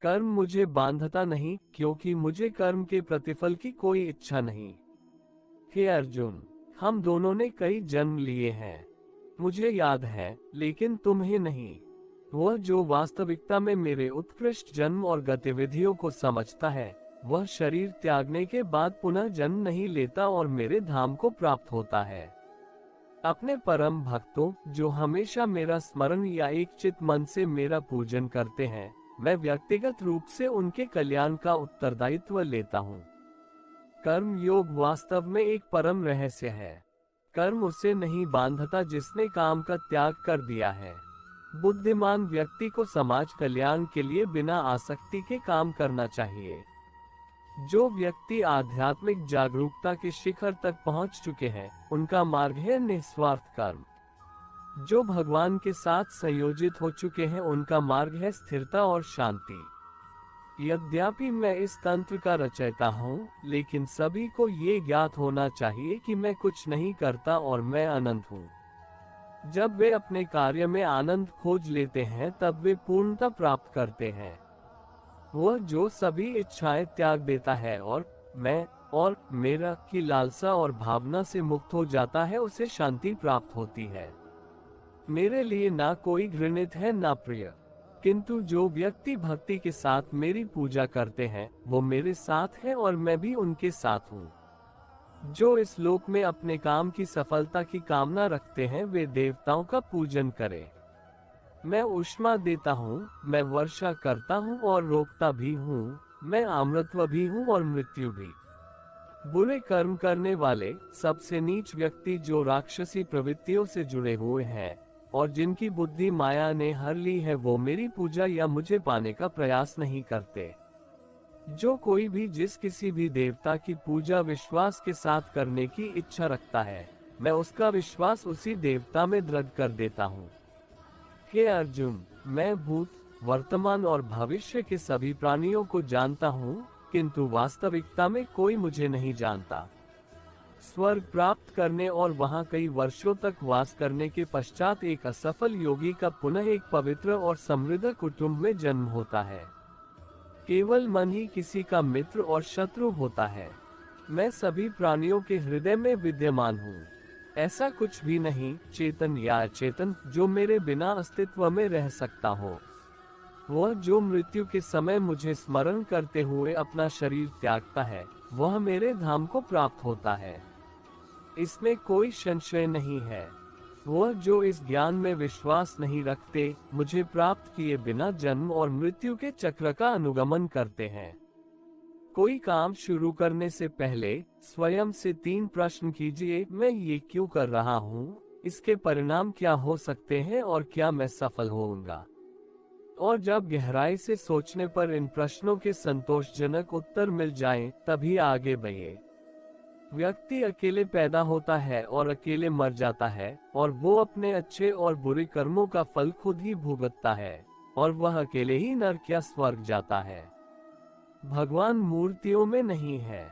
कर्म मुझे बांधता नहीं, क्योंकि मुझे कर्म के प्रतिफल की कोई इच्छा नहीं। हे अर्जुन, हम दोनों ने कई जन्म लिए हैं, मुझे याद है, लेकिन तुम्हें नहीं। वह जो वास्तविकता में मेरे उत्कृष्ट जन्म और गतिविधियों को समझता है, वह शरीर त्यागने के बाद पुनः जन्म नहीं लेता और मेरे धाम को प्राप्त होता है। अपने परम भक्तों, जो हमेशा मेरा स्मरण या एक चित मन से मेरा पूजन करते हैं, मैं व्यक्तिगत रूप से उनके कल्याण का उत्तरदायित्व लेता हूँ। कर्म योग वास्तव में एक परम रहस्य है। कर्म उसे नहीं बांधता जिसने काम का त्याग कर दिया है। बुद्धिमान व्यक्ति को समाज कल्याण के लिए बिना आसक्ति के काम करना चाहिए। जो व्यक्ति आध्यात्मिक जागरूकता के शिखर तक पहुंच चुके हैं, उनका मार्ग है निस्वार्थ कर्म। जो भगवान के साथ संयोजित हो चुके हैं, उनका मार्ग है स्थिरता और शांति। यद्यपि मैं इस तंत्र का रचयिता हूँ, लेकिन सभी को ये ज्ञात होना चाहिए कि मैं कुछ नहीं करता और मैं अनंत हूँ। जब वे अपने कार्य में आनंद खोज लेते हैं, तब वे पूर्णता प्राप्त करते हैं। वह जो सभी इच्छाएं त्याग देता है और मैं और मेरा की लालसा और भावना से मुक्त हो जाता है, उसे शांति प्राप्त होती है। मेरे लिए ना कोई घृणित है ना प्रिय, किंतु जो व्यक्ति भक्ति के साथ मेरी पूजा करते हैं, वो मेरे साथ है और मैं भी उनके साथ हूँ। जो इस लोक में अपने काम की सफलता की कामना रखते हैं, वे देवताओं का पूजन करें। मैं ऊष्मा देता हूँ, मैं वर्षा करता हूँ और रोकता भी हूँ, मैं अमृतत्व भी हूँ और मृत्यु भी। बुरे कर्म करने वाले, सबसे नीच व्यक्ति जो राक्षसी प्रवृत्तियों से जुड़े हुए हैं और जिनकी बुद्धि माया ने हर ली है, वो मेरी पूजा या मुझे पाने का प्रयास नहीं करते। जो कोई भी जिस किसी भी देवता की पूजा विश्वास के साथ करने की इच्छा रखता है, मैं उसका विश्वास उसी देवता में दृढ़ कर देता हूँ। हे अर्जुन, मैं भूत, वर्तमान और भविष्य के सभी प्राणियों को जानता हूँ, किंतु वास्तविकता में कोई मुझे नहीं जानता। स्वर्ग प्राप्त करने और वहां कई वर्षों तक वास करने के पश्चात एक असफल योगी का पुनः एक पवित्र और समृद्ध कुटुंब में जन्म होता है। केवल मन ही किसी का मित्र और शत्रु होता है। मैं सभी प्राणियों के हृदय में विद्यमान हूँ। ऐसा कुछ भी नहीं, चेतन या अचेतन, जो मेरे बिना अस्तित्व में रह सकता हो। वह जो मृत्यु के समय मुझे स्मरण करते हुए अपना शरीर त्यागता है, वह मेरे धाम को प्राप्त होता है। इसमें कोई संशय नहीं है। वह जो इस ज्ञान में विश्वास नहीं रखते, मुझे प्राप्त किए बिना जन्म और मृत्यु के चक्र का अनुगमन करते हैं। कोई काम शुरू करने से पहले स्वयं से 3 प्रश्न कीजिए। मैं ये क्यों कर रहा हूँ, इसके परिणाम क्या हो सकते हैं और क्या मैं सफल होऊंगा। और जब गहराई से सोचने पर इन प्रश्नों के संतोषजनक उत्तर मिल जाएं, तभी आगे बढ़े। व्यक्ति अकेले पैदा होता है और अकेले मर जाता है, और वो अपने अच्छे और बुरे कर्मों का फल खुद ही भुगतता है, और वह अकेले ही नरक या स्वर्ग जाता है। भगवान मूर्तियों में नहीं है।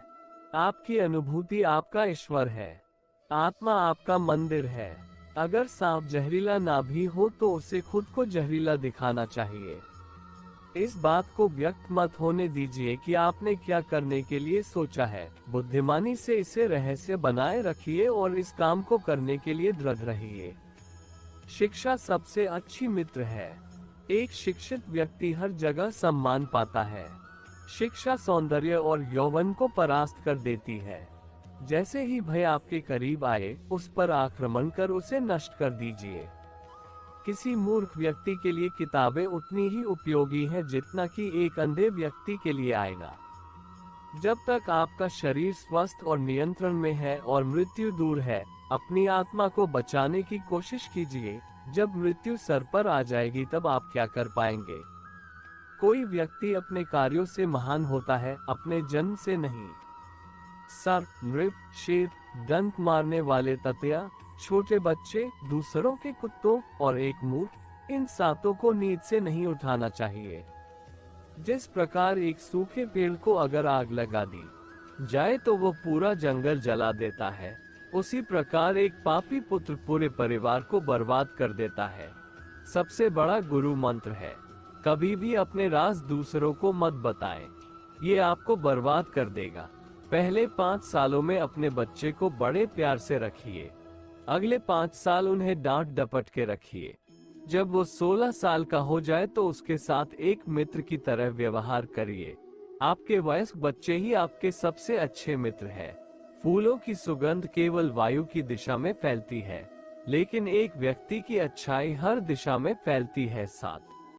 आपकी अनुभूति आपका ईश्वर है। आत्मा आपका मंदिर है। अगर सांप जहरीला ना भी हो तो उसे खुद को जहरीला दिखाना चाहिए। इस बात को व्यक्त मत होने दीजिए कि आपने क्या करने के लिए सोचा है। बुद्धिमानी से इसे रहस्य बनाए रखिए और इस काम को करने के लिए दृढ़ रहिए। शिक्षा सबसे अच्छी मित्र है। एक शिक्षित व्यक्ति हर जगह सम्मान पाता है। शिक्षा सौंदर्य और यौवन को परास्त कर देती है। जैसे ही भय आपके करीब आए, उस पर आक्रमण कर उसे नष्ट कर दीजिए। किसी मूर्ख व्यक्ति के लिए किताबें उतनी ही उपयोगी हैं जितना कि एक अंधे व्यक्ति के लिए आएगा। जब तक आपका शरीर स्वस्थ और नियंत्रण में है और मृत्यु दूर है, अपनी आत्मा को बचाने की कोशिश कीजिए। जब मृत्यु सर पर आ जाएगी, तब आप क्या कर पाएंगे। कोई व्यक्ति अपने कार्यों से महान होता है, अपने जन्म से नहीं। सर्प, नृप, शेर, डंक मारने वाले ततैया, छोटे बच्चे, दूसरों के कुत्तों और एक मूर्ख, इन 7 को नींद से नहीं उठाना चाहिए। जिस प्रकार एक सूखे पेड़ को अगर आग लगा दी जाए तो वो पूरा जंगल जला देता है, उसी प्रकार एक पापी पुत्र पूरे परिवार को बर्बाद कर देता है। सबसे बड़ा गुरु मंत्र है, कभी भी अपने राज दूसरों को मत बताएं, ये आपको बर्बाद कर देगा। पहले 5 सालों में अपने बच्चे को बड़े प्यार से रखिए। अगले 5 साल उन्हें डांट डपट के रखिए। जब वो 16 साल का हो जाए तो उसके साथ एक मित्र की तरह व्यवहार करिए। आपके वयस्क बच्चे ही आपके सबसे अच्छे मित्र हैं। फूलों की सुगंध केवल वायु की दिशा में फैलती है, लेकिन एक व्यक्ति की अच्छाई हर दिशा में फैलती है। 7